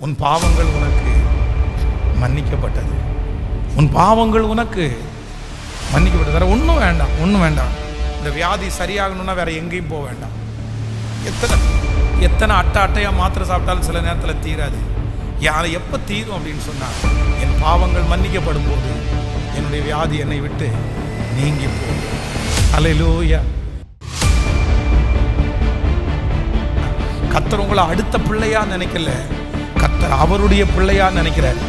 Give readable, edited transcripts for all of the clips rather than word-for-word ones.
உன் பாவங்கள் உனக்கு மன்னிக்கப்பட்டது. உன் பாவங்கள் உனக்கு மன்னிக்கப்பட்டது. வேற ஒன்றும் வேண்டாம், ஒன்றும் வேண்டாம். இந்த வியாதி சரியாகணும்னா வேற எங்கேயும் போக வேண்டாம். எத்தனை அட்டையாக மாத்திரை சாப்பிட்டாலும் சில நேரத்தில் தீராது. யாரை எப்போ தீரும் அப்படின்னு சொன்னால், என் பாவங்கள் மன்னிக்கப்படும் போது என்னுடைய வியாதி என்னை விட்டு நீங்கி போகும். அல்லேலூயா. கர்த்தர் உங்களை அடுத்த பிள்ளையா நினைக்கல, கர்த்தர் அவருடைய பிள்ளையா நினைக்கிறார்.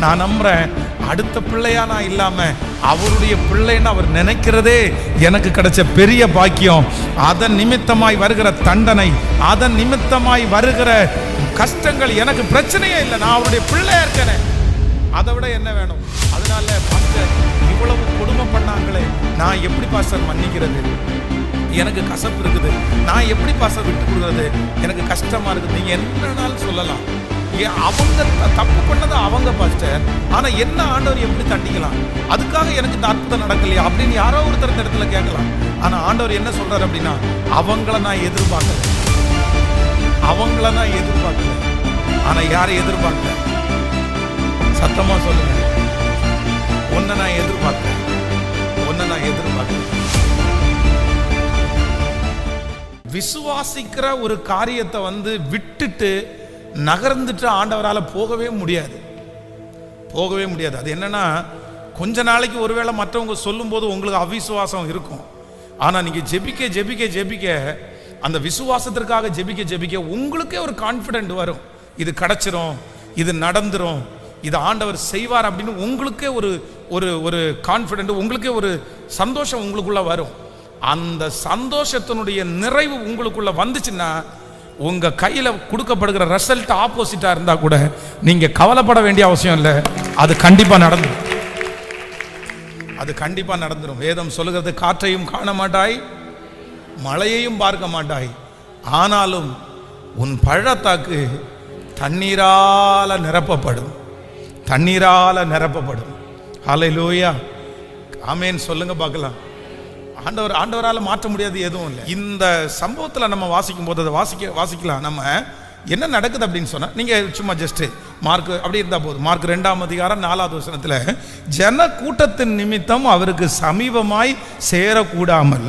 நான் நம்புறேன், அடுத்த பிள்ளையா நான் இல்லாம அவருடைய பிள்ளைன்னு அவர் நினைக்கிறதே எனக்கு கிடைச்ச பெரிய பாக்கியம். அதன் நிமித்தமாய் வருகிற தண்டனை, அதன் நிமித்தமாய் வருகிற கஷ்டங்கள் எனக்கு பிரச்சனையே இல்லை. நான் அவருடைய பிள்ளையா இருக்கேனே, அதை விட என்ன வேணும்? அதனால பாஸ்டர் இவ்வளவு கொடுமை பண்ணாங்களே, நான் எப்படி பாஸ்டர் மன்னிக்கிறது? எனக்கு கசப்பு இருக்குது, நான் எப்படி பாஸ்டர் விட்டு கொடுக்குறது? எனக்கு கஷ்டமா இருக்குது. நீங்க என்னன்னாலும் சொல்லலாம். அவங்க தப்பு பண்ணது அவங்க பாஸ்டர், ஆனா என்ன ஆண்டவர் எப்படி தண்டிக்கலாம்? அதுக்காக எனக்கு இந்த அற்புதம் நடக்கலையா அப்படின்னு யாரோ ஒருத்தர் இந்த இடத்துல கேட்கலாம். ஆனா ஆண்டவர் என்ன சொல்றாரு அப்படின்னா, அவங்கள நான் எதிர்பார்க்கல, அவங்கள நான் எதிர்பார்க்கல. ஆனா யாரை எதிர்பார்க்கல? சத்தமா சொல்லுங்க. ஒன்ன நான் எதிர்பார்க்கிறேன், ஒன்ன நான் எதிர்பார்க்கிறேன். விசுவாசிக்கிற ஒரு காரியத்தை விட்டுட்டு நகர்ந்துட்டு ஆண்டவரால் போகவே முடியாது, போகவே முடியாது. அது என்னன்னா, கொஞ்ச நாளைக்கு ஒருவேளை மற்றவங்க சொல்லும் போது உங்களுக்கு அவிசுவாசம் இருக்கும். ஆனா நீங்க ஜெபிக்க ஜெபிக்க ஜெபிக்க, அந்த விசுவாசத்திற்காக ஜெபிக்க ஜெபிக்க உங்களுக்கே ஒரு கான்ஃபிடென்ட் வரும். இது கிடைச்சிரும், இது நடந்துரும், இது ஆண்டவர் செய்வார் அப்படின்னு உங்களுக்கே ஒரு ஒரு ஒரு கான்ஃபிடென்ட், உங்களுக்கே ஒரு சந்தோஷம் உங்களுக்குள்ள வரும். அந்த சந்தோஷத்தினுடைய நிறைவு உங்களுக்குள்ள வந்துச்சுன்னா, உங்க கையில கொடுக்கப்படுகிற ரிசல்ட் ஆப்போசிட்டா இருந்தா கூட நீங்க கவலைப்பட வேண்டிய அவசியம் இல்லை. அது கண்டிப்பா நடந்துடும், அது கண்டிப்பா நடந்துடும். வேதம் சொல்லுகிறது, காற்றையும் காண மாட்டாய், மழையையும் பார்க்க மாட்டாய், ஆனாலும் உன் பள்ளத்தாக்கு தண்ணீரால நிரப்பப்படும், தண்ணீரால நிரப்பப்படும். ஹல்லேலூயா, ஆமென் சொல்லுங்க பார்க்கலாம். ஆண்டவரால் மாற்ற முடியாது எதுவும் இல்லை. இந்த சம்பவத்தில் நம்ம வாசிக்கும் போது அதை வாசிக்கலாம். நம்ம என்ன நடக்குது அப்படின்னு சொன்னா, நீங்க சும்மா ஜஸ்ட் மார்க் அப்படி இருந்தா போதும். மார்க் 2:4 ஜன கூட்டத்தின் நிமித்தம் அவருக்கு சமீபமாய் சேரக்கூடாமல்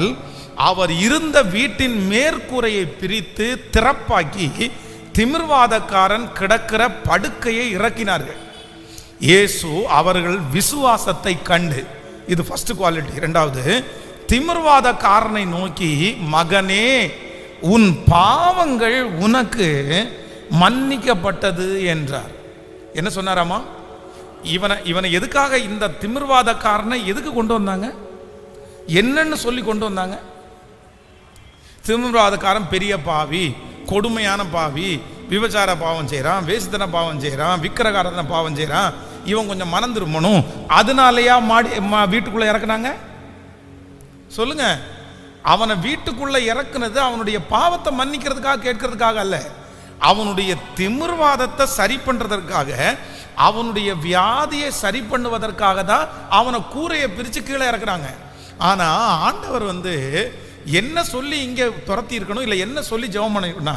அவர் இருந்த வீட்டின் மேற்கூரையை பிரித்து திறப்பாக்கி திமிர்வாதக்காரன் கிடக்கிற படுக்கையை இறக்கினார்கள். இயேசு அவர்கள் விசுவாசத்தை கண்டு, இது ஃபர்ஸ்ட் குவாலிட்டி. இரண்டாவது, திமிர்வாதக்காரனை நோக்கி, மகனே உன் பாவங்கள் உனக்கு மன்னிக்கப்பட்டது என்றார். என்ன சொன்னாராமா? இவனை எதுக்காக, இந்த திமிர்வாதக்காரனை எதுக்கு கொண்டு வந்தாங்க? என்னன்னு சொல்லி கொண்டு வந்தாங்க? திமிர்வாதக்காரன் பெரிய பாவி, கொடுமையான பாவி, விபச்சார பாவம் செய்யறான், வேசித்தன பாவம் செய்யறான், விக்கிரகாரத்தன பாவம் செய்யறான், இவன் கொஞ்சம் மனம் திரும்பணும், அதனாலயா வீட்டுக்குள்ள இறக்குனாங்க? சொல்லுங்க. அவனை வீட்டுக்குள்ள இறக்குனது அவனுடைய பாவத்தை மன்னிக்கிறதுக்காக, கேட்கறதுக்காக அல்ல, அவனுடைய திமிர்வாதத்தை சரி பண்றதற்காக, அவனுடைய வியாதியை சரி பண்ணுவதற்காக தான் அவனை கூரையை பிரிச்சு கீழே இறக்குறாங்க. ஆனா ஆண்டவர் என்ன சொல்லி இங்க துரத்தி இருக்கணும், இல்லை என்ன சொல்லி ஜெபம் பண்ணினா,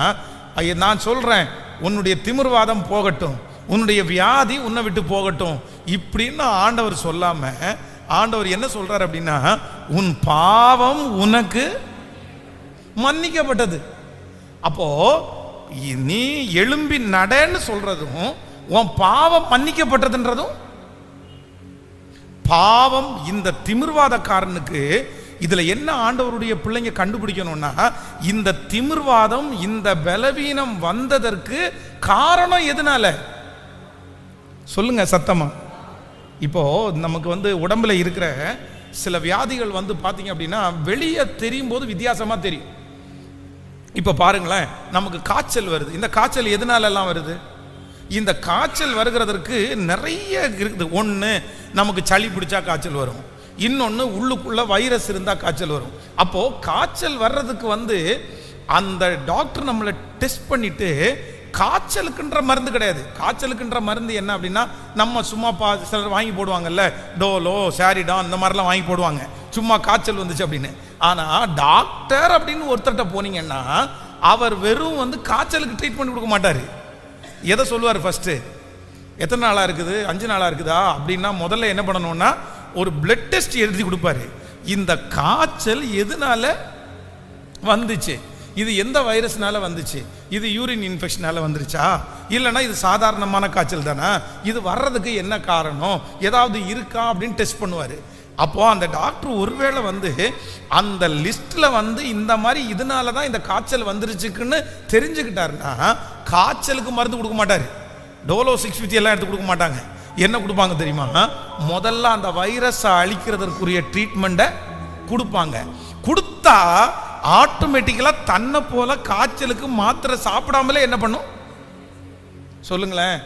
நான் சொல்றேன் உன்னுடைய திமிர்வாதம் போகட்டும், உன்னுடைய வியாதி உன்னை விட்டு போகட்டும் இப்படின்னு ஆண்டவர் சொல்லாம, ஆண்டவர் என்ன சொல்றார் அப்படின்னா, உன் பாவம் உனக்கு மன்னிக்கப்பட்டது. அப்போ நீ எழும்பி நடன்னு சொல்றதும், உன் பாவம் மன்னிக்கப்பட்டதுன்றதும், பாவம் இந்த திமிர்வாதக்காரனுக்கு இதுல என்ன ஆண்டவருடைய பிள்ளைங்க கண்டுபிடிக்கணும்னா, இந்த திமிர்வாதம், இந்த பலவீனம் வந்ததற்கு காரணம் எதனால? சொல்லுங்க சத்தமா. இப்போ நமக்கு உடம்புல இருக்கிற சில வியாதிகள் பார்த்தீங்க அப்படின்னா வெளியே தெரியும் போது வித்தியாசமா தெரியும். இப்போ பாருங்களேன், நமக்கு காய்ச்சல் வருது. இந்த காய்ச்சல் எதனால எல்லாம் வருது? இந்த காய்ச்சல் வருகிறதற்கு நிறைய இருக்குது. ஒன்று, நமக்கு சளி பிடிச்சா காய்ச்சல் வரும். இன்னொன்று, உள்ளுக்குள்ள வைரஸ் இருந்தால் காய்ச்சல் வரும். அப்போ காய்ச்சல் வர்றதுக்கு அந்த டாக்டர் நம்மளை டெஸ்ட் பண்ணிட்டு, காய்ச்சலுக்குன்ற மருந்து கிடையாது. காய்ச்சலுக்குன்ற மருந்து என்ன அப்படின்னா, நம்ம சும்மா சிலர் வாங்கி போடுவாங்கல்ல, டோலோ, சாரிடான், இந்த மாதிரிலாம் வாங்கி போடுவாங்க சும்மா காய்ச்சல் வந்துச்சு அப்படின்னு. ஆனா டாக்டர் அப்படின்னு ஒருத்தர்கிட்ட போனீங்கன்னா அவர் வெறும் காய்ச்சலுக்கு ட்ரீட்மெண்ட் கொடுக்க மாட்டாரு. எதை சொல்லுவார் ஃபர்ஸ்ட்? எத்தனை நாளா இருக்குது? 5 நாளா இருக்குதா அப்படின்னா முதல்ல என்ன பண்ணணும்னா ஒரு பிளட் டெஸ்ட் எழுதி கொடுப்பாரு. இந்த காய்ச்சல் எதனால வந்துச்சு, இது எந்த வைரஸ்னால வந்துச்சு, இது யூரின் இன்ஃபெக்ஷனால வந்துருச்சா, இல்லைன்னா இது சாதாரணமான காய்ச்சல் தானே, இது வர்றதுக்கு என்ன காரணம், ஏதாவது இருக்கா அப்படின்னு டெஸ்ட் பண்ணுவார். அப்போ அந்த டாக்டர் ஒருவேளை அந்த லிஸ்ட்ல இந்த மாதிரி இதனால தான் இந்த காய்ச்சல் வந்துருச்சுக்குன்னு தெரிஞ்சுக்கிட்டாருன்னா காய்ச்சலுக்கு மருந்து கொடுக்க மாட்டாரு. டோலோ 650 எல்லாம் எடுத்து கொடுக்க மாட்டாங்க. என்ன கொடுப்பாங்க தெரியுமா? முதல்ல அந்த வைரஸை அழிக்கிறதுக்குரிய ட்ரீட்மெண்ட்டை கொடுப்பாங்க. கொடுத்தா ஆட்டோமேட்டிக்கலா தன்னை போல காய்ச்சலுக்கு மாத்திரை சாப்பிடாமலே என்ன பண்ணும் சொல்லுங்களேன்.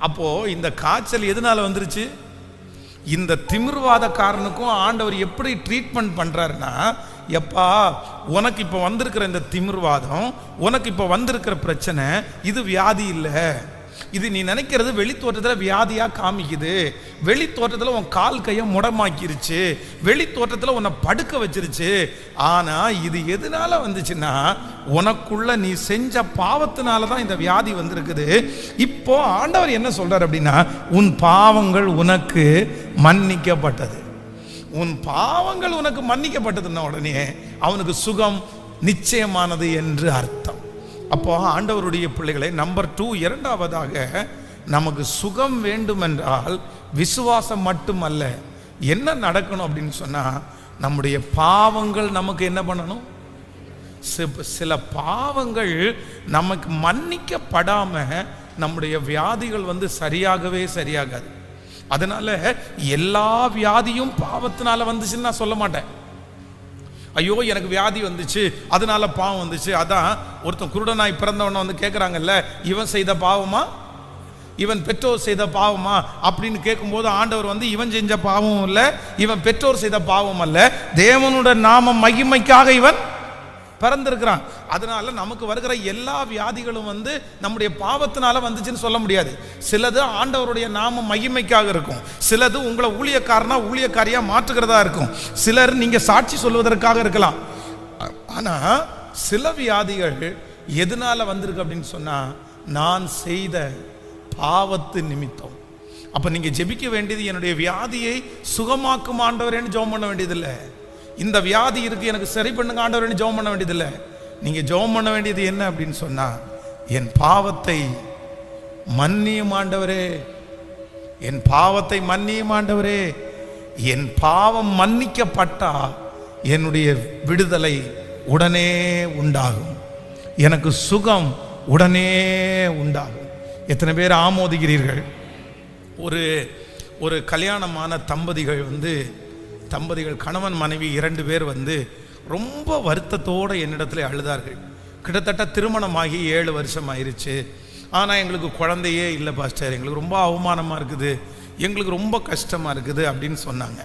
அப்போ இந்த காய்ச்சல் எதனால வந்துருச்சு? இந்த திமிர்வாதக்காரனுக்கும் ஆண்டவர் எப்படி ட்ரீட்மெண்ட் பண்றாருன்னா, எப்பா உனக்கு இப்ப வந்திருக்கிற இந்த திமிர்வாதம், உனக்கு இப்ப வந்திருக்கிற பிரச்சனை இது வியாதி இல்லை, இது நீ நினைக்கிறது வெளி தோற்றத்தில் வியாதியா காமிக்குது, வெளி தோற்றத்தில் உன் கால் கையை முடமாக்கிருச்சு, வெளி தோற்றத்தில் உன்னை படுக்க வச்சிருச்சு. ஆனா இது எதனால வந்துச்சுன்னா உனக்குள்ள நீ செஞ்ச பாவத்தினால தான் இந்த வியாதி வந்திருக்குது. இப்போ ஆண்டவர் என்ன சொல்றார் அப்படின்னா, உன் பாவங்கள் உனக்கு மன்னிக்கப்பட்டது. உன் பாவங்கள் உனக்கு மன்னிக்கப்பட்டதுன்னா உடனே அவனுக்கு சுகம் நிச்சயமானது என்று அர்த்தம். அப்போ ஆண்டவருடைய பிள்ளைகளை நம்பர் 2, இரண்டாவதாக நமக்கு சுகம் வேண்டும் என்றால் விசுவாசம் மட்டுமல்ல, என்ன நடக்கணும் அப்படின்னு சொன்னா நம்முடைய பாவங்கள் நமக்கு என்ன பண்ணணும்? சில பாவங்கள் நமக்கு மன்னிக்கப்படாம நம்முடைய வியாதிகள் சரியாகவே சரியாகாது. அதனால எல்லா வியாதியும் பாவத்தினால வந்துச்சுன்னு நான் சொல்ல மாட்டேன். ஐயோ எனக்கு வியாதி வந்துச்சு அதனால பாவம் வந்துச்சு. அதான் ஒருத்தன் குருடனாய் பிறந்தவன கேட்குறாங்கல்ல, இவன் செய்த பாவமா இவன் பெற்றோர் செய்த பாவமா அப்படின்னு கேட்கும்போது ஆண்டவர் இவன் செஞ்ச பாவம் இல்லை, இவன் பெற்றோர் செய்த பாவம் அல்ல, தேவனுடைய நாம மகிமைக்காக இவன் பிறந்திருக்கிறான். அதனால நமக்கு வருகிற எல்லா வியாதிகளும் நம்முடைய பாவத்தினால வந்துச்சுன்னு சொல்ல முடியாது. சிலது ஆண்டவருடைய நாம மகிமைக்காக இருக்கும், சிலது உங்களை ஊழியக்காரனா ஊழியக்காரியா மாற்றுகிறதா இருக்கும், சிலர் நீங்க சாட்சி சொல்வதற்காக இருக்கலாம். ஆனா சில வியாதிகள் எதனால வந்திருக்கு அப்படின்னு சொன்னா நான் செய்த பாவத்து நிமித்தம். அப்ப நீங்க ஜெபிக்க வேண்டியது என்னுடைய வியாதியை சுகமாக்கும் ஆண்டவரேன்னு ஜெபம் பண்ண வேண்டியதில்லை. இந்த வியாதி இருக்கு எனக்கு சரி பண்ணுங்க ஆண்டவரேன்னு ஜெபம் பண்ண வேண்டியதில்லை. நீங்க ஜெபம் பண்ண வேண்டியது என்ன அப்படின்னு சொன்னா, என் பாவத்தை மன்னியும் ஆண்டவரே, என் பாவத்தை மன்னியும் ஆண்டவரே. என் பாவம் மன்னிக்கப்பட்டா என்னுடைய விடுதலை உடனே உண்டாகும், எனக்கு சுகம் உடனே உண்டாகும். எத்தனை பேர் ஆமோதிக்கிறீர்கள்? ஒரு கல்யாணமான தம்பதிகள் கணவன் மனைவி 2 பேர் ரொம்ப வருத்தத்தோடு என்னிடத்துல அழுதார்கள். கிட்டத்தட்ட திருமணமாகி 7 வருஷம் ஆயிடுச்சு, ஆனால் எங்களுக்கு குழந்தையே இல்லை பாஸ்டர், எங்களுக்கு ரொம்ப அவமானமாக இருக்குது, எங்களுக்கு ரொம்ப கஷ்டமாக இருக்குது அப்படின்னு சொன்னாங்க.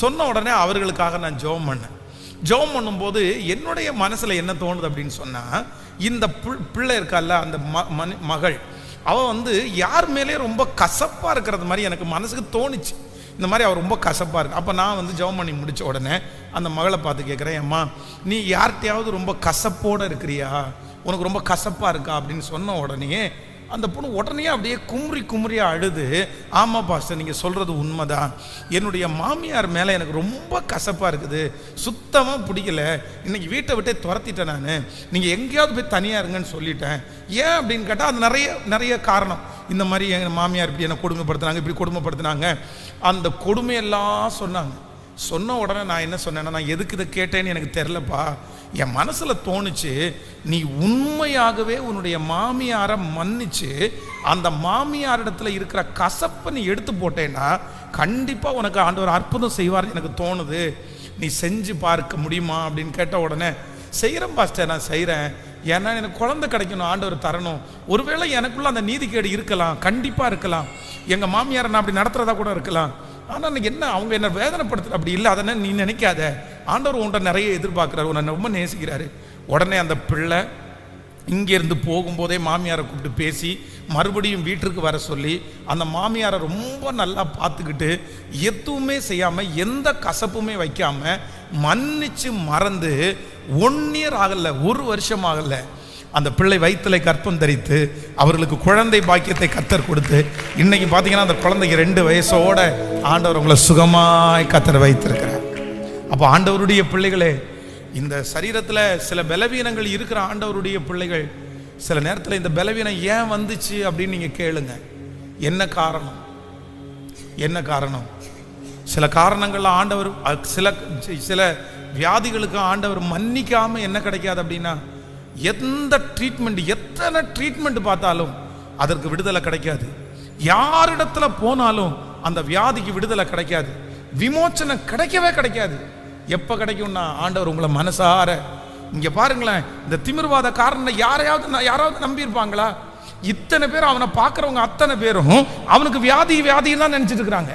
சொன்ன உடனே அவர்களுக்காக நான் ஜெபம் பண்ணேன். ஜெபம் பண்ணும்போது என்னுடைய மனசில் என்ன தோணுது அப்படின்னு சொன்னால், இந்த பிள்ளை இருக்கால அந்த மகள், அவள் யார் மேலே ரொம்ப கசப்பாக இருக்கிறது மாதிரி எனக்கு மனசுக்கு தோணுச்சு. இந்த மாதிரி அவர் ரொம்ப கசப்பாக இருக்கு. அப்போ நான் ஜெபம் பண்ணி முடித்த உடனே அந்த மகளை பார்த்து கேட்குறேன், அம்மா நீ யார்கிட்டையாவது ரொம்ப கசப்போடு இருக்கிறியா, உனக்கு ரொம்ப கசப்பாக இருக்கா அப்படின்னு சொன்ன உடனே அந்த பொண்ணு உடனே அப்படியே குமுறியா அழுது, ஆமாம் பாஸ்டர் நீங்கள் சொல்கிறது உண்மைதான், என்னுடைய மாமியார் மேலே எனக்கு ரொம்ப கசப்பாக இருக்குது, சுத்தமாக பிடிக்கல, இன்னைக்கு வீட்டை விட்டே துரத்திட்டேன், நான் நீங்கள் எங்கேயாவது போய் தனியாக இருங்கன்னு சொல்லிட்டேன். ஏன் அப்படின்னு கேட்டால் அது நிறைய காரணம். இந்த மாதிரி எங்கள் மாமியார் இப்படி என்னை கொடுமைப்படுத்தினாங்க, இப்படி கொடுமைப்படுத்தினாங்க, அந்த கொடுமையெல்லாம் சொன்னாங்க. சொன்ன உடனே நான் என்ன சொன்னேன்னா, நான் எதுக்கு இதை கேட்டேன்னு எனக்கு தெரிலப்பா, என் மனசில் தோணுச்சு, நீ உண்மையாகவே உன்னுடைய மாமியாரை மன்னிச்சு அந்த மாமியாரிடத்துல இருக்கிற கசப்பை நீ எடுத்து போட்டேன்னா கண்டிப்பாக உனக்கு ஆண்டவர் அற்புதம் செய்வார் எனக்கு தோணுது, நீ செஞ்சு பார்க்க முடியுமா அப்படின்னு கேட்ட உடனே, செய்கிறேன் பாஸ்டர் நான் செய்கிறேன், ஏன்னா எனக்கு குழந்தை கிடைக்கணும், ஆண்டவர் தரணும், ஒருவேளை எனக்குள்ள அந்த நீதிக்கேடு இருக்கலாம், கண்டிப்பாக இருக்கலாம், எங்கள் மாமியாரை நான் அப்படி நடத்துகிறதா கூட இருக்கலாம், ஆனால் எனக்கு என்ன அவங்க என்ன வேதனைப்படுத்துற அப்படி இல்லை, அதனால் நீ நினைக்காத, ஆண்டவர் உன்கிட்ட நிறைய எதிர்பார்க்குறாரு, உன்னை ரொம்ப நேசிக்கிறாரு. உடனே அந்த பிள்ளை இங்கேருந்து போகும்போதே மாமியாரை கூப்பிட்டு பேசி மறுபடியும் வீட்டிற்கு வர சொல்லி அந்த மாமியாரை ரொம்ப நல்லா பார்த்துக்கிட்டு எதுவுமே செய்யாமல் எந்த கசப்புமே வைக்காமல் மன்னிச்சு மறந்து 1 இயர் ஆகலை, 1 வருஷம் ஆகலை, அந்த பிள்ளை வயிற்றிலே கற்பம் தரித்து அவர்களுக்கு குழந்தை பாக்கியத்தை கர்த்தர் கொடுத்து இன்னைக்கு பார்த்தீங்கன்னா அந்த குழந்தைக்கு 2 வயசோட ஆண்டவர் உங்களை சுகமாய் கர்த்தர் வைத்திருக்கிறார். அப்போ ஆண்டவருடைய பிள்ளைகளே, இந்த சரீரத்தில் சில பலவீனங்கள் இருக்கிற ஆண்டவருடைய பிள்ளைகள் சில நேரத்தில் இந்த பலவீனம் ஏன் வந்துச்சு அப்படின்னு நீங்கள் கேளுங்க. என்ன காரணம்? என்ன காரணம்? சில காரணங்கள்ல ஆண்டவர் சில வியாதிகளுக்கு ஆண்டவர் மன்னிக்காம என்ன கிடைக்காது அப்படின்னா, எந்த ட்ரீட்மெண்ட், எத்தனை ட்ரீட்மெண்ட் பார்த்தாலும் அதற்கு விடுதலை கிடைக்காது. யாரிடத்துல போனாலும் அந்த வியாதிக்கு விடுதலை கிடைக்காது, விமோச்சனம் கிடைக்கவே கிடைக்காது. எப்ப கிடைக்கும்னா ஆண்டவர் உங்களை மனசார, இங்க பாருங்களேன், இந்த திமிர்வாத காரணம் யாராவது நம்பி இருப்பாங்களா? இத்தனை பேர் அவனை பார்க்குறவங்க அத்தனை பேரும் அவனுக்கு வியாதின்னு தான் நினைச்சிட்டு இருக்கிறாங்க.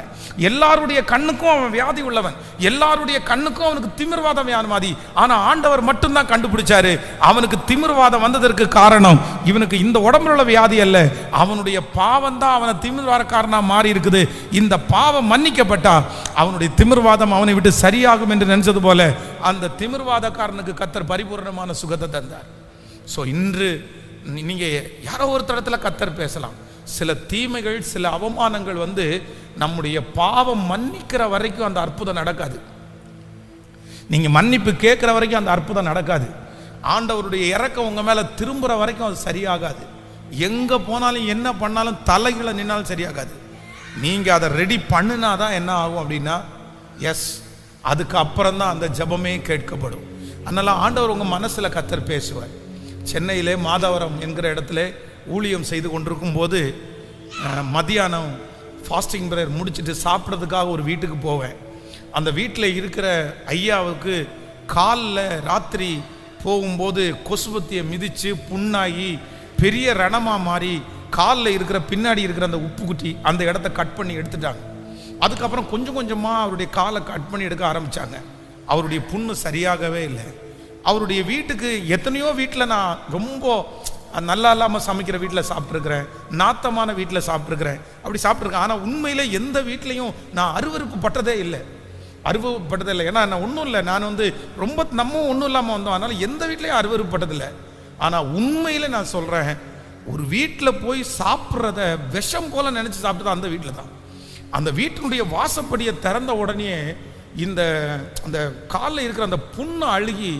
எல்லாருடைய கண்ணுக்கும் அவன் வியாதி உள்ளவன், எல்லாருடைய கண்ணுக்கும் அவனுக்கு திமிர்வாதம் வியாதி. ஆனா ஆண்டவர் மட்டும்தான் கண்டுபிடிச்சாரு, அவனுக்கு திமிர்வாதம் வந்ததற்கு காரணம் இவனுக்கு இந்த உடம்புல உள்ள வியாதி அல்ல, அவனுடைய பாவம் தான் அவனை திமிர்வாதக்காரனா மாறி இருக்குது. இந்த பாவம் மன்னிக்கப்பட்டா அவனுடைய திமிர்வாதம் அவனை விட்டு சரியாகும் என்று நினைச்சது போல அந்த திமிர்வாதக்காரனுக்கு கர்த்தர் பரிபூர்ணமான சுகத்தை தந்தார். ஸோ இன்று நீங்க யாரோ ஒரு தடத்துல கர்த்தர் பேசலாம். சில தீமைகள், சில அவமானங்கள் வந்து நம்முடைய பாவம் மன்னிக்கிற வரைக்கும் அந்த அற்புதம் நடக்காது. நீங்க மன்னிப்பு கேட்கிற வரைக்கும் அந்த அற்புதம் நடக்காது. ஆண்டவருடைய இறக்கம் உங்க மேல திரும்புற வரைக்கும் அது சரியாகாது. எங்க போனாலும் என்ன பண்ணாலும் தலைகளை நின்னாலும் சரியாகாது. நீங்க அதை ரெடி பண்ணினாதான் என்ன ஆகும் அப்படின்னா, எஸ், அதுக்கு அப்புறம் தான் அந்த ஜெபமே கேட்கப்படும். அதனால ஆண்டவர் உங்க மனசுல கர்த்தர் பேசுவார். சென்னையிலே மாதவரம் என்கிற இடத்துல ஊழியம் செய்து கொண்டிருக்கும் போது மதியானம் ஃபாஸ்டிங் பிரேயர் முடிச்சுட்டு சாப்பிட்றதுக்காக ஒரு வீட்டுக்கு போவேன். அந்த வீட்டில் இருக்கிற ஐயாவுக்கு காலில் ராத்திரி போகும்போது கொசுபத்தியை மிதித்து புண்ணாகி பெரிய ரணமாக மாறி காலில் இருக்கிற பின்னாடி இருக்கிற அந்த உப்பு குட்டி அந்த இடத்த கட் பண்ணி எடுத்துட்டாங்க. அதுக்கப்புறம் கொஞ்சம் கொஞ்சமாக அவருடைய காலை கட் பண்ணி எடுக்க ஆரம்பித்தாங்க. அவருடைய புண்ணு சரியாகவே இல்லை. அவருடைய வீட்டுக்கு எத்தனையோ வீட்டில் நான் ரொம்ப நல்லா இல்லாமல் சமைக்கிற வீட்டில் சாப்பிட்ருக்கிறேன், நாத்தமான வீட்டில் சாப்பிட்ருக்கிறேன், அப்படி சாப்பிட்ருக்கேன். ஆனால் உண்மையில் எந்த வீட்லேயும் நான் அருவருப்பு பட்டதே இல்லை. ஏன்னா நான் ஒன்றும் இல்லை, நான் வந்து ரொம்ப நம்ம ஒன்றும் இல்லாமல் வந்தோம். அதனால் எந்த வீட்லேயும் அருவருப்பு பட்டதில்லை. ஆனால் உண்மையில் நான் சொல்கிறேன், ஒரு வீட்டில் போய் சாப்பிட்றத விஷம் போல நினச்சி சாப்பிட்டது அந்த வீட்டில் தான். அந்த வீட்டினுடைய வாசப்படியை திறந்த உடனே அந்த காலில் இருக்கிற அந்த புண்ணை அழுகி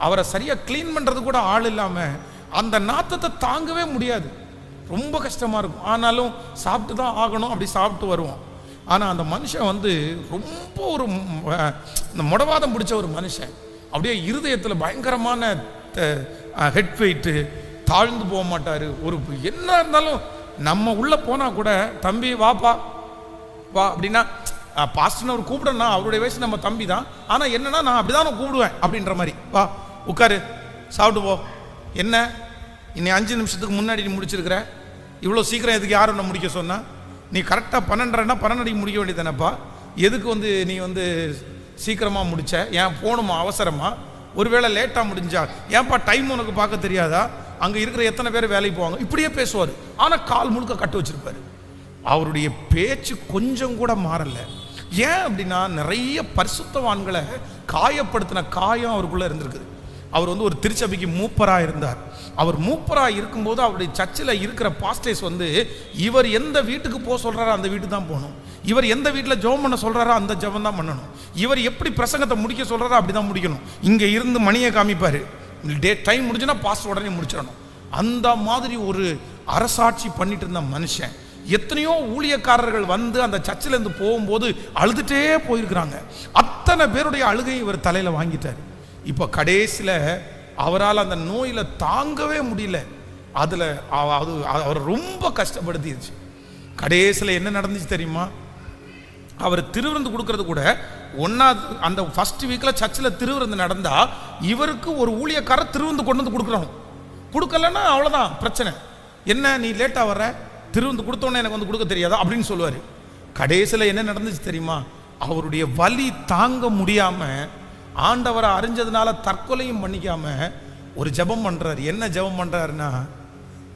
அவரை சரியாக க்ளீன் பண்ணுறது கூட ஆள் இல்லாமல் அந்த நாத்தத்தை தாங்கவே முடியாது. ரொம்ப கஷ்டமாக இருக்கும். ஆனாலும் சாப்பிட்டு தான் ஆகணும், அப்படி சாப்பிட்டு வருவோம். ஆனால் அந்த மனுஷன் வந்து ரொம்ப ஒரு இந்த முடவாதம் பிடிச்ச ஒரு மனுஷன். அப்படியே இருதயத்தில் பயங்கரமான ஹெட் வெயிட்டு, தாழ்ந்து போக மாட்டார். ஒரு என்ன இருந்தாலும் நம்ம உள்ளே போனால் கூட தம்பி வாப்பா வா அப்படின்னா, பாஸ்டர்னு அவர் கூப்பிடணும், அவருடைய வயசு நம்ம தம்பி தான். ஆனால் என்னன்னா நான் அப்படி தான் கூப்பிடுவேன் அப்படின்ற மாதிரி. வா உட்காரு, சாப்பிட்டு போ. என்ன இன்னை 5 நிமிஷத்துக்கு முன்னாடி நீ முடிச்சிருக்கிற, இவ்வளோ சீக்கிரம் எதுக்கு யாரும் நான் முடிக்க சொன்னா? நீ கரெக்டாக 12:30 12:30 முடிக்க வேண்டியதானப்பா. எதுக்கு வந்து நீ வந்து சீக்கிரமாக முடிச்ச? ஏன் போகணுமா அவசரமா? ஒருவேளை லேட்டாக முடிஞ்சா ஏன்ப்பா டைம் உனக்கு பார்க்க தெரியாதா? அங்கே இருக்கிற எத்தனை பேர் வேலைக்கு போவாங்க? இப்படியே பேசுவார். ஆனால் கால் முழுக்க கட்டு வச்சிருப்பாரு. அவருடைய பேச்சு கொஞ்சம் கூட மாறல. ஏன் அப்படின்னா நிறைய பரிசுத்தவான்களை காயப்படுத்தின காயம் அவருக்குள்ள இருந்திருக்குது. அவர் வந்து ஒரு திருச்சபைக்கு மூப்பராக இருந்தார். அவர் மூப்பராக இருக்கும்போது அவருடைய சர்ச்சில் இருக்கிற பாஸ்டர்ஸ் வந்து இவர் எந்த வீட்டுக்கு போக சொல்கிறாரோ அந்த வீட்டுக்கு தான் போகணும், இவர் எந்த வீட்டில் ஜெபம் பண்ண சொல்கிறாரோ அந்த ஜெபம் தான் பண்ணணும், இவர் எப்படி பிரசங்கத்தை முடிக்க சொல்கிறாரோ அப்படி தான் முடிக்கணும். இங்கே இருந்து மணியை காமிப்பார், டைம் முடிஞ்சுன்னா பாஸ்டர் உடனே முடிச்சிடணும். அந்த மாதிரி ஒரு அரசாட்சி பண்ணிட்டு இருந்த மனுஷன். எத்தனையோ ஊழியக்காரர்கள் வந்து அந்த சர்ச்சிலேருந்து போகும்போது அழுதுகிட்டே போயிருக்கிறாங்க. அத்தனை பேருடைய அழுகையை இவர் தலையில் வாங்கிட்டார். இப்போ கடைசியில் அவரால் அந்த நோயில் தாங்கவே முடியல. அதில் அவர் ரொம்ப கஷ்டப்படுத்திடுச்சு. கடைசியில் என்ன நடந்துச்சு தெரியுமா? அவர் திருவிருந்து கொடுக்கறது கூட ஒன்றாவது அந்த ஃபர்ஸ்ட் வீக்கில் சர்ச்சில் திருவிருந்து நடந்தால் இவருக்கு ஒரு ஊழியக்காரர் திருவிருந்து கொண்டு வந்து கொடுக்கலன்னா அவ்வளோதான் பிரச்சனை. என்ன நீ லேட்டாக வர்ற, திருவிருந்து கொடுத்தோன்னே எனக்கு வந்து கொடுக்க தெரியாதா அப்படின்னு சொல்லுவார். கடைசியில் என்ன நடந்துச்சு தெரியுமா? அவருடைய வலி தாங்க முடியாமல் ஆண்டவரை அறிஞ்சதுனால தற்கொலையும் பண்ணிக்காம ஒரு ஜெபம் பண்றாரு. என்ன ஜெபம் பண்றாருன்னா,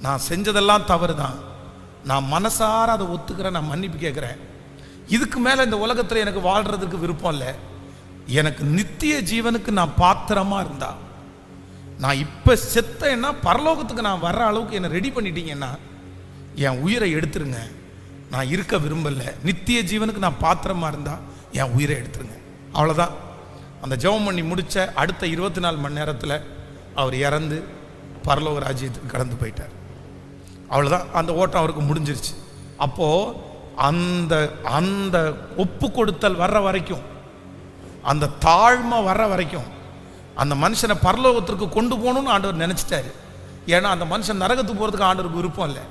நான் செஞ்சதெல்லாம் தவறு தான், நான் மனசார அதை ஒத்துக்கிறேன், நான் மன்னிப்பு கேட்குறேன், இதுக்கு மேலே இந்த உலகத்தில் எனக்கு வாழ்றதுக்கு விருப்பம் இல்லை, எனக்கு நித்திய ஜீவனுக்கு நான் பாத்திரமா இருந்தா நான் இப்போ செத்தேன்னா பரலோகத்துக்கு நான் வர்ற அளவுக்கு என்னை ரெடி பண்ணிட்டீங்கன்னா என் உயிரை எடுத்துருங்க. நான் இருக்க விரும்பல, நித்திய ஜீவனுக்கு நான் பாத்திரமா இருந்தால் என் உயிரை எடுத்துருங்க. அவ்வளோதான். அந்த ஜெபம் பண்ணி முடித்த அடுத்த 24 மணி நேரத்தில் அவர் இறந்து பரலோக ராஜ்யத்துக்கு கடந்து போயிட்டார். அவ்வளோதான், அந்த ஓட்டம் அவருக்கு முடிஞ்சிருச்சு. அப்போது அந்த அந்த ஒப்பு கொடுத்தல் வர்ற வரைக்கும், அந்த தாழ்மை வர்ற வரைக்கும் அந்த மனுஷனை பரலோகத்திற்கு கொண்டு போகணும்னு ஆண்டவர் நினச்சிட்டாரு. ஏன்னா அந்த மனுஷன் நரகத்துக்கு போகிறதுக்கு ஆண்டவருக்கு விருப்பம் இல்லை.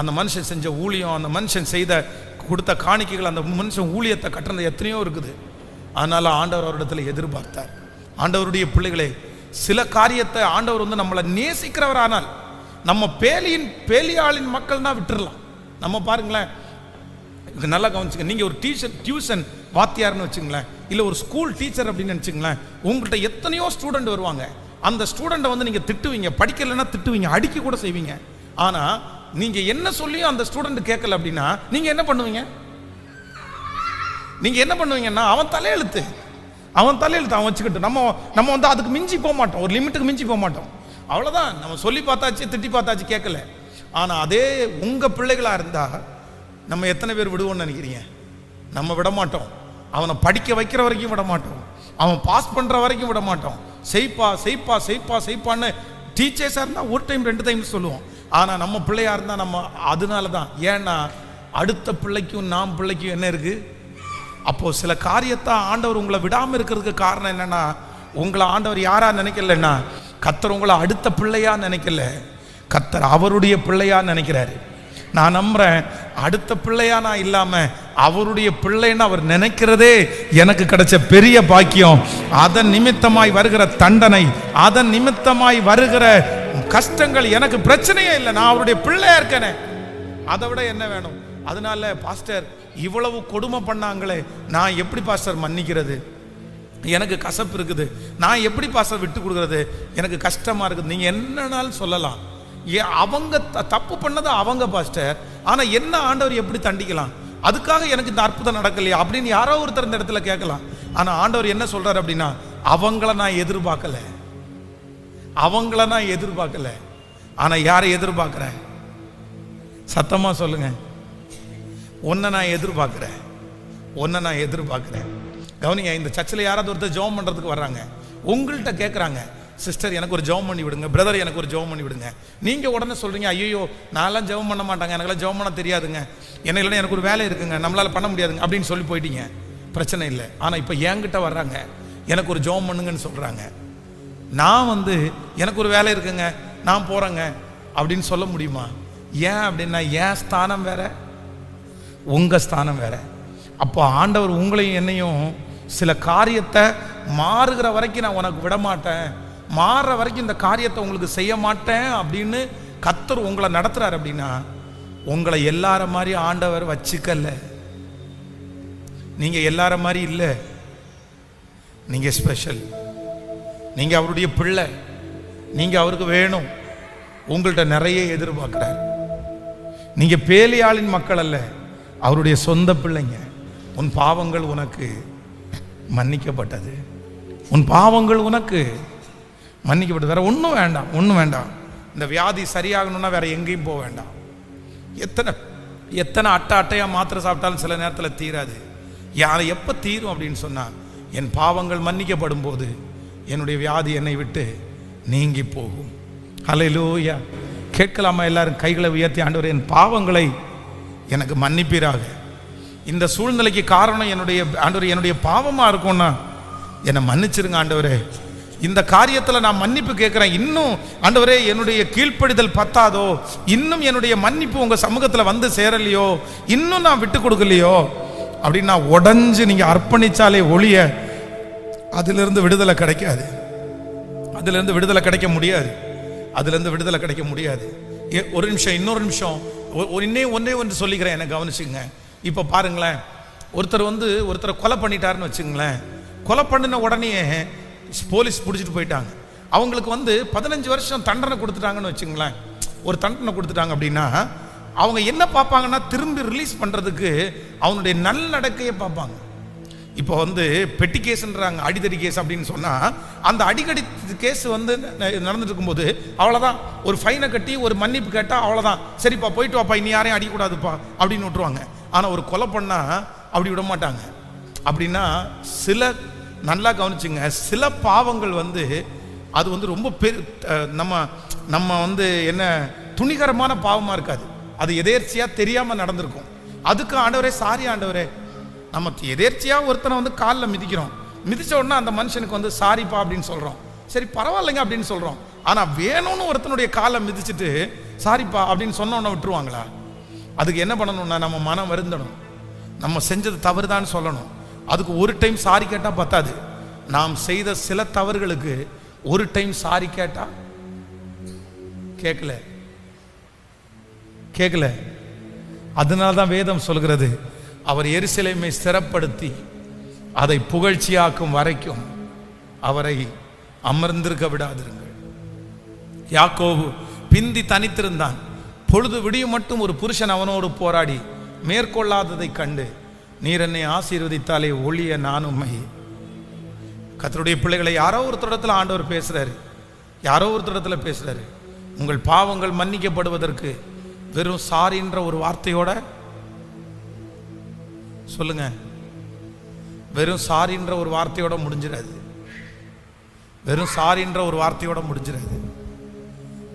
அந்த மனுஷன் செஞ்ச ஊழியம், அந்த மனுஷன் செய்த கொடுத்த காணிக்கைகள், அந்த மனுஷன் ஊழியத்தை கட்டினது எத்தனையோ இருக்குது. அதனால் ஆண்டவர் அவரிடத்தில் எதிர்பார்த்தார். ஆண்டவருடைய பிள்ளைகளே, சில காரியத்தை ஆண்டவர் வந்து நம்மளை நேசிக்கிறவரானால் நம்ம பேலியாளின் மக்கள்னா விட்டுடலாம். நம்ம பாருங்களேன், நல்லா கவனிச்சுங்க. நீங்கள் ஒரு டியூஷன் வாத்தியார்னு வச்சுங்களேன், இல்லை ஒரு ஸ்கூல் டீச்சர் அப்படின்னு நினச்சிங்களேன். உங்கள்கிட்ட எத்தனையோ ஸ்டூடெண்ட் வருவாங்க. அந்த ஸ்டூடெண்ட்டை வந்து நீங்கள் திட்டுவீங்க, படிக்கலைன்னா திட்டுவீங்க, அடிக்க கூட செய்வீங்க. ஆனால் நீங்கள் என்ன சொல்லியும் அந்த ஸ்டூடெண்ட் கேட்கல அப்படின்னா நீங்கள் என்ன பண்ணுவீங்க? நீங்கள் என்ன பண்ணுவீங்கன்னா அவன் தலையெழுத்து அவன் வச்சுக்கிட்டு நம்ம வந்து அதுக்கு மிஞ்சி போக மாட்டோம், ஒரு லிமிட்டுக்கு மிஞ்சி போக மாட்டோம். அவ்வளோதான். நம்ம சொல்லி பார்த்தாச்சு, திட்டி பார்த்தாச்சு, கேட்கல. ஆனால் அதே உங்கள் பிள்ளைகளாக இருந்தால் நம்ம எத்தனை பேர் விடுவோம்னு நினைக்கிறீங்க? நம்ம விட மாட்டோம். அவனை படிக்க வைக்கிற வரைக்கும் விட மாட்டோம், அவன் பாஸ் பண்ணுற வரைக்கும் விட மாட்டோம். செய்ப்பான்னு டீச்சர்ஸாக இருந்தால் ஒரு டைம் 2 டைம் சொல்லுவோம். ஆனால் நம்ம பிள்ளையாக இருந்தால் நம்ம அதனால தான். ஏன்னா அடுத்த பிள்ளைக்கும் நாம் பிள்ளைக்கும் என்ன இருக்குது? அப்போது சில காரியத்தை ஆண்டவர் உங்களை விடாமல் இருக்கிறதுக்கு காரணம் என்னென்னா, உங்களை ஆண்டவர் யாராக நினைக்கலன்னா, கர்த்தர் உங்களை அடுத்த பிள்ளையா நினைக்கல, கர்த்தர் அவருடைய பிள்ளையா நினைக்கிறாரு. நான் நம்புறேன், அடுத்த பிள்ளையா நான் இல்லாமல் அவருடைய பிள்ளைன்னு அவர் நினைக்கிறதே எனக்கு கிடைச்ச பெரிய பாக்கியம். அதன் நிமித்தமாய் வருகிற தண்டனை, அதன் நிமித்தமாய் வருகிற கஷ்டங்கள் எனக்கு பிரச்சனையே இல்லை. நான் அவருடைய பிள்ளையா இருக்கேனே, அதை விட என்ன வேணும்? அதனால பாஸ்டர் இவ்வளவு கொடுமை பண்ணாங்களே, நான் எப்படி பாஸ்டர் மன்னிக்கிறது? எனக்கு கசப்பு இருக்குது, நான் எப்படி பாஸ்டர் விட்டு கொடுக்கறது? எனக்கு கஷ்டமா இருக்குது. நீங்க என்னன்னாலும் சொல்லலாம். அவங்க தப்பு பண்ணது அவங்க பாஸ்டர், ஆனா என்ன ஆண்டவர் எப்படி தண்டிக்கலாம்? அதுக்காக எனக்கு இந்த அற்புதம் நடக்கலையா அப்படின்னு யாரோ ஒருத்தர் இந்த இடத்துல கேட்கலாம். ஆனா ஆண்டவர் என்ன சொல்றாரு அப்படின்னா, அவங்கள நான் எதிர்பார்க்கல, ஆனா யாரை எதிர்பார்க்கிறேன்? சத்தமா சொல்லுங்க. உன்னை நான் எதிர்பார்க்கிறேன். கவனிங்க, இந்த சர்ச்சில் யாராவது ஒருத்தர் ஜெபம் பண்ணுறதுக்கு வர்றாங்க, உங்கள்கிட்ட கேட்குறாங்க, சிஸ்டர் எனக்கு ஒரு ஜெபம் பண்ணி விடுங்க, பிரதர் எனக்கு ஒரு ஜெபம் பண்ணி விடுங்க. நீங்கள் உடனே சொல்கிறீங்க, ஐயோ நான்லாம் ஜெபம் பண்ண மாட்டாங்க, எனக்கெல்லாம் ஜெபம் பண்ண தெரியாதுங்க, என்ன இல்லைன்னா எனக்கு ஒரு வேலை இருக்குங்க, நம்மளால் பண்ண முடியாதுங்க அப்படின்னு சொல்லி போயிட்டீங்க, பிரச்சனை இல்லை. ஆனால் இப்போ என்கிட்ட வர்றாங்க, எனக்கு ஒரு ஜெபம் பண்ணுங்கன்னு சொல்கிறாங்க. நான் வந்து எனக்கு ஒரு வேலை இருக்குங்க, நான் போகிறேங்க அப்படின்னு சொல்ல முடியுமா? ஏன் அப்படின்னா, என் ஸ்தானம் வேற, உங்கள் ஸ்தானம் வேற. அப்போ ஆண்டவர் உங்களையும் என்னையும் சில காரியத்தை மாறுகிற வரைக்கும் நான் உனக்கு விட மாட்டேன், மாறுற வரைக்கும் இந்த காரியத்தை உங்களுக்கு செய்ய மாட்டேன் அப்படின்னு கர்த்தர் உங்களை நடத்துறாரு. அப்படின்னா உங்களை எல்லார மாதிரி ஆண்டவர் வச்சுக்கல. நீங்க எல்லார மாதிரி இல்லை, நீங்க ஸ்பெஷல், நீங்க அவருடைய பிள்ளை, நீங்க அவருக்கு வேணும். உங்கள்கிட்ட நிறைய எதிர்பார்க்கிறார். நீங்க பேலியாளின் மக்கள் அல்ல, அவருடைய சொந்த பிள்ளைங்க. உன் பாவங்கள் உனக்கு மன்னிக்கப்பட்டது, உன் பாவங்கள் உனக்கு மன்னிக்கப்பட்டது. வேற ஒன்றும் வேண்டாம். இந்த வியாதி சரியாகணும்னா வேற எங்கேயும் போக வேண்டாம். எத்தனை அட்டையா மாத்திரை சாப்பிட்டாலும் சில நேரத்தில் தீராது. யாரை எப்போ தீரும் அப்படின்னு சொன்னால், என் பாவங்கள் மன்னிக்கப்படும் போது என்னுடைய வியாதி என்னை விட்டு நீங்கி போகும். ஹல்லேலூயா. கேட்கலாமா? எல்லாரும் கைகளை உயர்த்தி, ஆண்டவரே என் பாவங்களை எனக்கு மன்னிப்பீராக. இந்த சூழ்நிலைக்கு காரணம் என்னுடைய பாவமாக இருக்கும்னா என்னை மன்னிச்சிருங்க ஆண்டவரே. இந்த காரியத்தில் நான் மன்னிப்பு கேட்குறேன். இன்னும் ஆண்டவரே என்னுடைய கீழ்ப்படிதல் பத்தாதோ, இன்னும் என்னுடைய மன்னிப்பு உங்கள் சமூகத்தில் வந்து சேரலையோ, இன்னும் நான் விட்டு கொடுக்கலையோ அப்படின்னு நான் உடஞ்சு நீங்கள் அர்ப்பணித்தாலே ஒழிய அதிலிருந்து விடுதலை கிடைக்காது, அதிலிருந்து விடுதலை கிடைக்க முடியாது. ஒரு நிமிஷம், இன்னொரு நிமிஷம், ஒன்றே ஒன்று சொல்லிக்கிறேன், எனக்கு கவனிச்சுங்க. இப்போ பாருங்களேன், ஒருத்தரை கொலை பண்ணிட்டாருன்னு வச்சுங்களேன். கொலை பண்ணின உடனே போலீஸ் பிடிச்சிட்டு போயிட்டாங்க. அவங்களுக்கு 15 வருஷம் தண்டனை கொடுத்துட்டாங்கன்னு வச்சுங்களேன். ஒரு தண்டனை கொடுத்துட்டாங்க அப்படின்னா அவங்க என்ன பார்ப்பாங்கன்னா, திரும்பி ரிலீஸ் பண்ணுறதுக்கு அவனுடைய நல்லடக்கையை பார்ப்பாங்க. இப்போ வந்து பெட்டி கேஸ்ன்றாங்க, அடிதடி கேஸ் அப்படின்னு சொன்னால், அந்த அடிக்கடி கேஸ் வந்து நடந்துட்டு இருக்கும்போது அவ்வளோதான், ஒரு ஃபைனை கட்டி ஒரு மன்னிப்பு கேட்டால் அவ்வளோதான், சரிப்பா போயிட்டு வாப்பா, இனி யாரையும் அடிக்கூடாதுப்பா அப்படின்னு விட்டுருவாங்க. ஆனால் ஒரு கொலை பண்ணால் அப்படி விட மாட்டாங்க. அப்படின்னா சில, நல்லா கவனிச்சுங்க, சில பாவங்கள் வந்து அது வந்து ரொம்ப நம்ம வந்து என்ன துணிகரமான பாவமாக இருக்காது, அது எதேர்ச்சியாக தெரியாமல் நடந்திருக்கும். அதுக்கு ஆண்டவரே சாரி ஆண்டவரே, நம்ம எதேர்ச்சியாக ஒருத்தனை வந்து காலில் மிதிக்கிறோம், மிதித்த உடனே அந்த மனுஷனுக்கு வந்து சாரிப்பா அப்படின்னு சொல்கிறோம், சரி பரவாயில்லைங்க அப்படின்னு சொல்கிறோம். ஆனால் வேணும்னு ஒருத்தனுடைய காலை மிதிச்சுட்டு சாரிப்பா அப்படின்னு சொன்னோன்னு விட்டுருவாங்களா? அதுக்கு என்ன பண்ணணும்னா நம்ம மனம் வருந்தணும், நம்ம செஞ்சது தவறுதான்னு சொல்லணும். அதுக்கு ஒரு டைம் சாரி கேட்டால் பத்தாது, நாம் செய்த சில தவறுகளுக்கு ஒரு டைம் சாரி கேட்டால் கேட்கல. அதனால தான் வேதம் சொல்கிறது, அவர் எருசலேமை ஸ்திரப்படுத்தி அதை புகழ்ச்சியாக்கும் வரைக்கும் அவரை அமர்ந்திருக்க விடாதிருங்கள். யாக்கோபு பிந்தி தனித்திருந்தான், பொழுது விடியும் மட்டும் ஒரு புருஷன் அவனோடு போராடி மேற்கொள்ளாததை கண்டு, நீர் என்னை ஆசீர்வதித்தாலே ஒளிய நான் உம்மை. கர்த்தருடைய பிள்ளைகளை யாரோ ஒரு இடத்துல ஆண்டவர் பேசுறாரு, யாரோ ஒரு இடத்துல பேசுறாரு. உங்கள் பாவங்கள் மன்னிக்கப்படுவதற்கு வெறும் சாரின்ற ஒரு வார்த்தையோட சொல்லுங்க, வெறும் சாரின்ற ஒரு வார்த்தையோட முடிஞ்சிடாது, வெறும் சாரின்ற ஒரு வார்த்தையோட முடிஞ்சிடாது.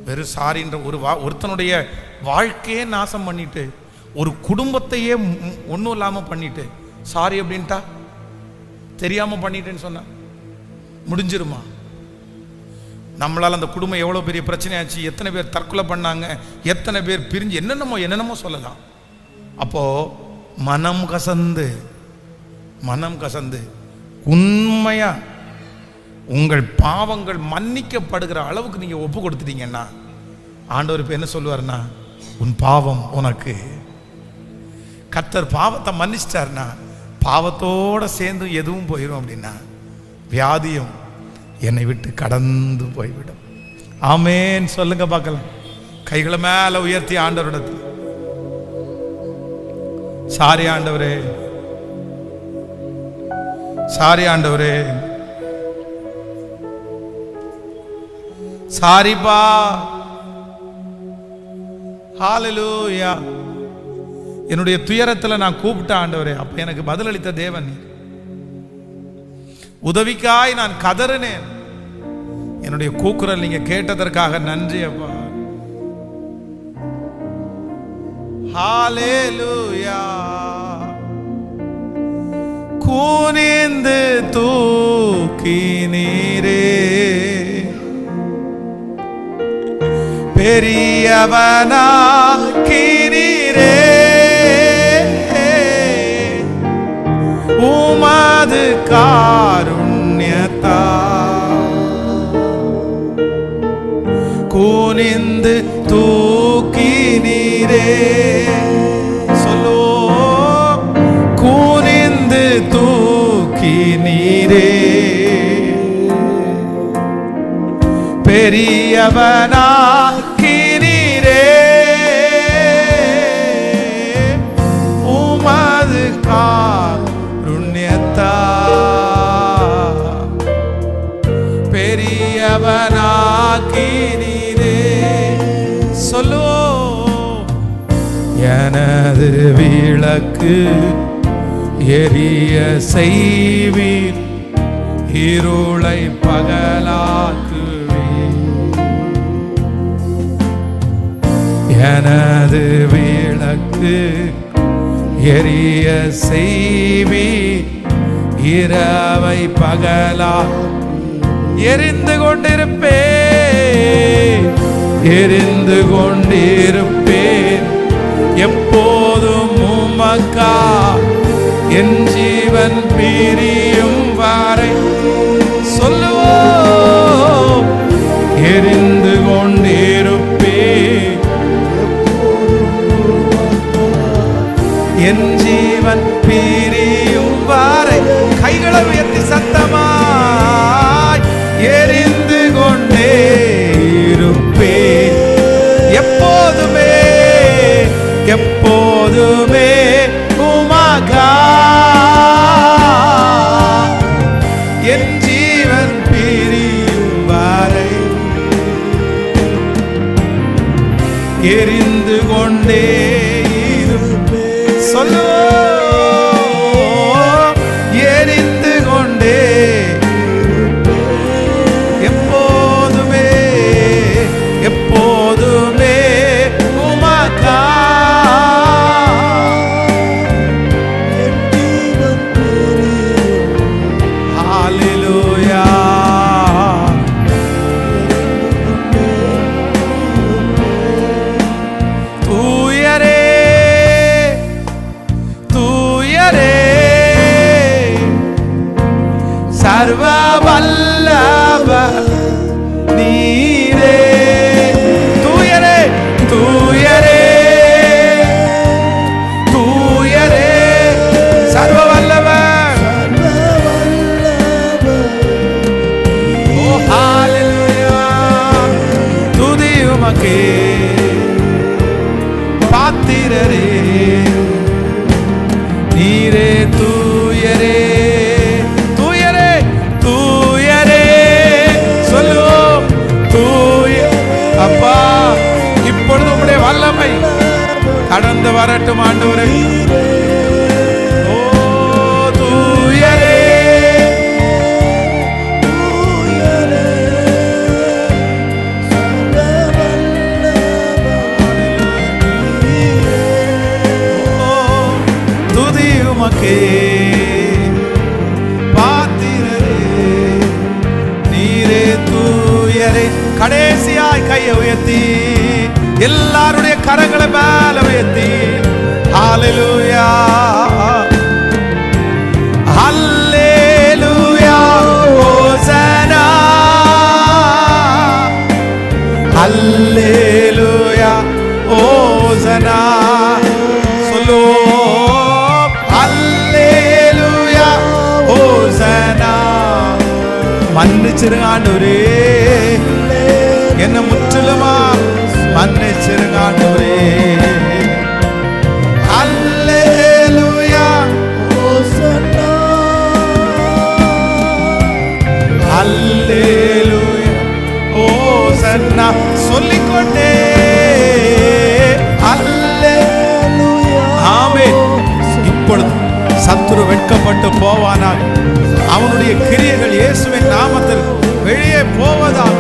வெறும் சாரின்ற ஒருத்தனுடைய வாழ்க்கையே நாசம் பண்ணிட்டு, ஒரு குடும்பத்தையே ஒன்றும் இல்லாமல் பண்ணிட்டு சாரி அப்படின்ட்டா, தெரியாமல் பண்ணிட்டேன்னு சொன்னா முடிஞ்சிருமா? நம்மளால் அந்த குடும்பம் எவ்வளோ பெரிய பிரச்சனையாச்சு, எத்தனை பேர் தற்கொலை பண்ணாங்க, எத்தனை பேர் பிரிஞ்சு என்னென்னமோ சொல்லலாம். அப்போது மனம் கசந்து உண்மையா உங்கள் பாவங்கள் மன்னிக்கப்படுகிற அளவுக்கு நீங்கள் ஒப்பு கொடுத்துட்டீங்கன்னா, ஆண்டவர் இப்போ என்ன சொல்லுவார்னா, உன் பாவம் உனக்கு. கர்த்தர் பாவத்தை மன்னிச்சிட்டார்னா பாவத்தோடு சேர்ந்து எதுவும் போயிடும் அப்படின்னா, வியாதியும் என்னை விட்டு கடந்து போய்விடும். ஆமேன் சொல்லுங்க பார்க்கலாம். கைகளை மேல உயர்த்தி ஆண்டவரிடத்தில், சாரி ஆண்டவரே, சாரி ஆண்டவரே, சாரிப்பா, ஹல்லேலூயா. என்னுடைய துயரத்தில் நான் கூப்பிட்ட ஆண்டவரே, அப்ப எனக்கு பதிலளித்த தேவன் நீர். உதவிக்காய் நான் கதறினேன், என்னுடைய கூக்குரல் நீங்க கேட்டதற்காக நன்றி அப்பா. ஹல்லேலூயா. குனிந்து தூக்கி நீரே பெரியவனாக்கி நீரே, உமது காருண்யத்தா குனிந்து தூக்கி நீரே, சொல்லோ, குனிந்து தூக்கி நீரே பெரியவனாக்கி நீரே, உமது காருண்யத்தா பெரியவனாக்கி நீரே. சொல்லுவோம், எனது விளக்கு எரிய செய்வீர், இருளை பகலாக்குவீர். எனது விளக்கு எரிய செய்வீர், இரவை பகலா எரிந்து கொண்டிருப்பேன், எரிந்து கொண்டிருப்பேன் எப்போதும் உமக்கா, என் ஜீவன் பிரியும் வரை. சொல்லுவோம், எரிந்து கொண்டிருப்பேன், என் ஜீவன் பிரியும் வரை. கைகளை உயர்த்தி சத்தமாய் எரிந்து கொண்டே இருப்பேன் எப்போதுமே, எப்போதுமே உமக்கா. சொல்லுவோம், எரிந்து கொண்டே எப்போதுமே எப்போதுமே உமக்கா. ஹல்லேலூயா. தூயரே தூயரே சர்வ வல்லவர் நீரே. தூயரே தூயரே தூயரே சர்வ வல்லவர். ஓ ஹல்லேலூயா. துதி உமக்கே பாத்திரரே நீரே. தூயரே தூயரே தூயரே சொல்லுவோம், தூய அப்பா இப்பொழுது உம்முடைய வல்லமை கடந்து வரட்டும் ஆண்டவரே. ஓ தூயரே துதி உமக்கே பாத்திரரே நீரே. தூயரே. கடைசியாய் கையை உயர்த்தி எல்லாருடைய கரங்களை மேல உயர்த்தி ஹல்லேலூயா ஹல்லேலூயா ஹோசனா ஹல்லேலூயா ஹோசனா சொல்லுவோம், ஹல்லேலூயா ஹோசனா. மன்னிச்சிருங்க ஆண்டவரே, என்ன முற்றிலுமா மன்னிச்சிருங்க ஆண்டவரே. ஹல்லேலூயா ஹோசனா ஹல்லேலூயா ஹோசனா சொல்லிக்கொண்டே ஹல்லேலூயா. ஆமென். இப்பொழுது சத்துரு வெட்கப்பட்டு போவானாக. அவனுடைய கிரியைகள் இயேசுவின் நாமத்தில் வெளியே போவதாக.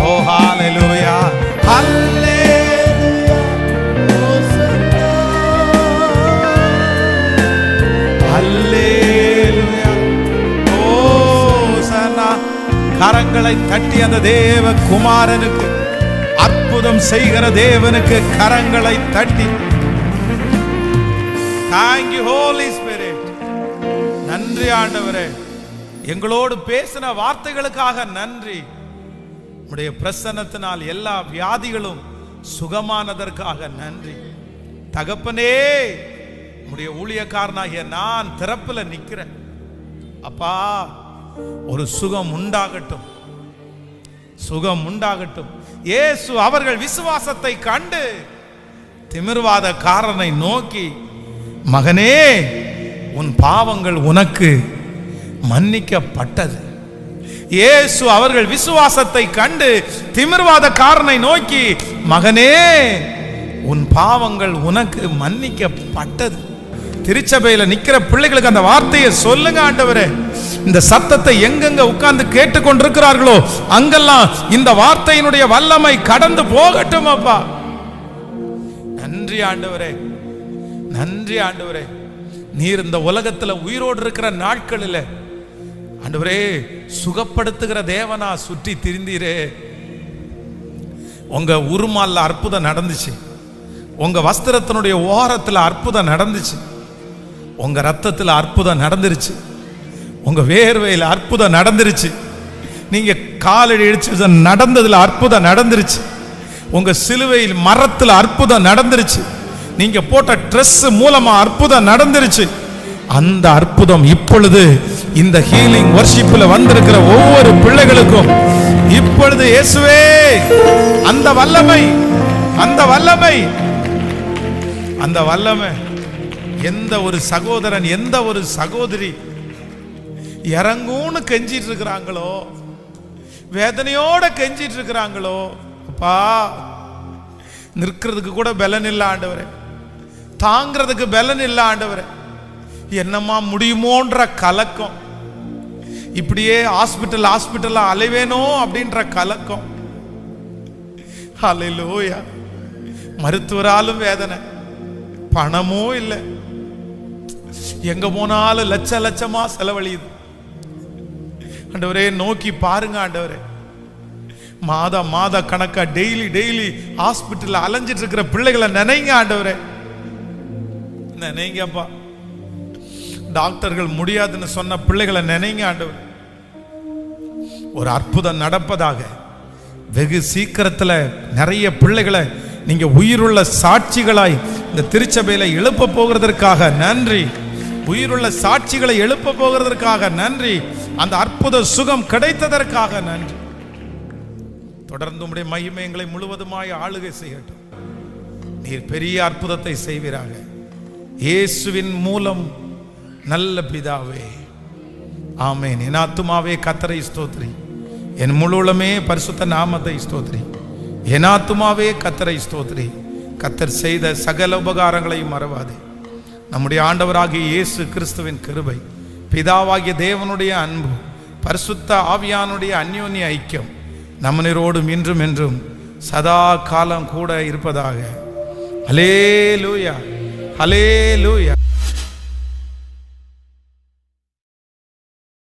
ஓ ஹல்லேலூயா ஹல்லேலூயா ஹோசனா ஹல்லேலூயா ஹோசனா. கரங்களை தட்டி அந்த தேவ குமாரனுக்கு, அற்புதம் செய்கிற தேவனுக்கு கரங்களை தட்டி Thank you Holy Spirit. நன்றி ஆண்டவரே, எங்களோடு பேசின வார்த்தைகளுக்காக நன்றி. உம்முடைய பிரசன்னத்தினால் எல்லா வியாதிகளும் சுகமானதற்காக நன்றி. தகப்பனே, உம்முடைய ஊழியக்காரனாகிய நான் திறப்புல நிக்கிறேன் அப்பா. ஒரு சுகம் உண்டாகட்டும், சுகம் உண்டாகட்டும். இயேசு அவர்கள் விசுவாசத்தை கண்டு திமிர்வாதக்காரனை நோக்கி, மகனே உன் பாவங்கள் உனக்கு மன்னிக்கப்பட்டது. இயேசு அவர்கள் விசுவாசத்தை கண்டு திமிர்வாதக்காரனை நோக்கி, மகனே உன் பாவங்கள் உனக்கு மன்னிக்கப்பட்டது. திருச்சபையில நிக்கிற பிள்ளைகளுக்கு அந்த வார்த்தையை சொல்லுங்க ஆண்டவரே. இந்த சத்தத்தை எங்கெங்க உட்கார்ந்து கேட்டுக்கொண்டிருக்கிறார்களோ அங்கெல்லாம் இந்த வார்த்தையினுடைய வல்லமை கடந்து போகட்டும் அப்பா. நன்றி ஆண்டவரே, நன்றி ஆண்டவரே. நீர் இந்த உலகத்துல உயிரோடு இருக்கிற நாட்களில் ஆண்டவரே சுகப்படுத்துகிற தேவனா சுற்றி திரிந்தீரே. உங்க உருமால்ல அற்புதம் நடந்துச்சு, உங்க வஸ்திரத்தினுடைய ஓரத்துல அற்புதம் நடந்துச்சு, உங்க ரத்தத்துல அற்புதம் நடந்துருச்சு, உங்க வேர்வையில் அற்புதம் நடந்துருச்சு, நீங்க காலடி இடிச்சு நடந்ததுல அற்புதம் நடந்துருச்சு, உங்க சிலுவையில் மரத்துல அற்புதம் நடந்துருச்சு, நீங்க போட்ட ட்ரெஸ் மூலமா அற்புதம் நடந்துருச்சு. அந்த அற்புதம் இப்பொழுது இந்த ஹீலிங் வர்ஷிப்ல வந்திருக்கிற ஒவ்வொரு பிள்ளைகளுக்கும் இப்பொழுது இயேசுவே அந்த வல்லமை, அந்த வல்லமை, அந்த வல்லமை எந்த ஒரு சகோதரன் எந்த ஒரு சகோதரி இறங்கும்னு கெஞ்சிட்டு இருக்கிறாங்களோ, வேதனையோட கெஞ்சிட்டு இருக்கிறாங்களோ அப்பா, நிற்கிறதுக்கு கூட பலன் இல்லை ஆண்டவரே, தாங்கிறதுக்கு பலன் இல்லை ஆண்டவரே. என்னம்மா முடியுமோன்ற கலக்கம், இப்படியே ஹாஸ்பிட்டல் அலைவேனோ அப்படின்ற கலக்கம். ஹல்லேலூயா. மருத்துவராலும் வேதனை, பணமோ இல்லை, எங்க போனாலும் லட்சமா செலவழியுது. ஆண்டவரே நோக்கி பாருங்க ஆண்டவரே. மாத கணக்கா டெய்லி ஹாஸ்பிட்டல் அலைஞ்சிட்டு இருக்கிற பிள்ளைகளை நினைங்க ஆண்டவரே, நினைங்கப்பா. டாக்டர்கள் முடியாதுன்னு சொன்ன பிள்ளைகளை நினைங்க ஆண்டவரே. ஒரு அற்புதம் நடப்பதாக. வெகு சீக்கிரத்தில் நிறைய பிள்ளைகளை நீங்க உயிருள்ள சாட்சிகளாய் இந்த திருச்சபையில எழுப்ப போகிறதற்காக நன்றி. உயிருள்ள சாட்சிகளை எழுப்ப போகிறதற்காக நன்றி. அந்த அற்புத சுகம் கிடைத்ததற்காக நன்றி. தொடர்ந்து உம்முடைய மகிமை எங்களை முழுவதுமாய் ஆளுகை செய்யட்டும். நீர் பெரிய அற்புதத்தை செய்வீராக. இயேசுவின் மூலம் நல்ல பிதாவே, ஆமென். என் ஆத்துமாவே கர்த்தரை ஸ்தோத்திரி, என் முழுவதுமே பரிசுத்த நாமத்தை ஸ்தோத்திரி. என் ஆத்துமாவே கர்த்தரை ஸ்தோத்திரி. கர்த்தர் செய்த சகல உபகாரங்களையும் மறவாதே. நம்முடைய ஆண்டவராகிய இயேசு கிறிஸ்துவின் கிருபை, பிதாவாகிய தேவனுடைய அன்பு, பரிசுத்த ஆவியானுடைய அந்யோன்ய ஐக்கியம் நம்மனரோடும் இன்றும் என்றும் சதா காலம் கூட இருப்பதாக. ஹல்லேலூயா, ஹல்லேலூயா.